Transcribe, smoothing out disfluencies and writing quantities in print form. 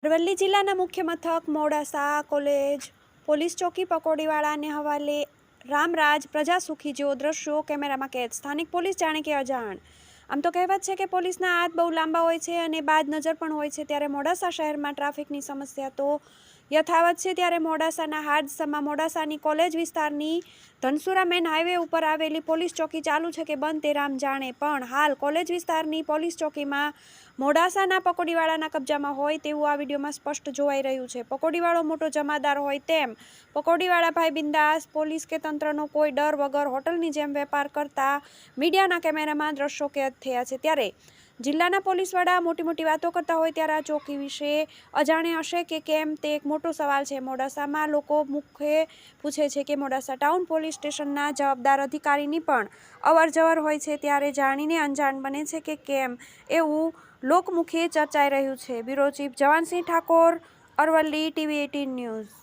અરવલ્લી જિલ્લાના મુખ્ય મથક મોડાસા કોલેજ પોલીસ ચોકી પકોડીવાળાને હવાલે રામરાજ પ્રજાસુખી જેવો દ્રશ્યો કેમેરામાં કેદ। સ્થાનિક પોલીસ જાણે કે અજાણ। આમ તો કહેવત છે કે પોલીસના હાથ બહુ લાંબા હોય છે અને બાજ નજર પણ હોય છે, ત્યારે મોડાસા શહેરમાં ટ્રાફિકની સમસ્યા તો યથાવત છે। ત્યારે મોડાસાના હાડસમાં મોડાસાની કોલેજ વિસ્તારની ધનસુરા મેન હાઈવે ઉપર આવેલી પોલીસ ચોકી ચાલુ છે કે બંધ તે રામ જાણે, પણ હાલ કોલેજ વિસ્તારની પોલીસ ચોકીમાં મોડાસાના પકોડીવાળાના કબજામાં હોય તેવું આ વિડીયોમાં સ્પષ્ટ જોવાઈ રહ્યું છે। પકોડીવાળો મોટો જમાદાર હોય તેમ પકોડીવાળા ભાઈ બિંદાસ, પોલીસ કે તંત્રનો કોઈ ડર વગર હોટલની જેમ વેપાર કરતા મીડિયાના કેમેરામાં દ્રશ્યો કેદ થયા છે। ત્યારે જિલ્લાના પોલીસ વડા મોટી વાતો કરતા હોય ત્યારે આ ચોકી વિશે અજાણે હશે કે કેમ તે એક મોટો સવાલ છે। મોડાસામાં લોકો મુખ્ય પૂછે છે કે મોડાસા ટાઉન પોલીસ સ્ટેશનના જવાબદાર અધિકારીની પણ અવરજવર હોય છે, ત્યારે જાણીને અંજાણ બને છે કે કેમ એવું લોકમુખે ચર્ચાઈ રહ્યું છે। Bureau chief Jawansinh Thakor, Aravalli, TV18 news.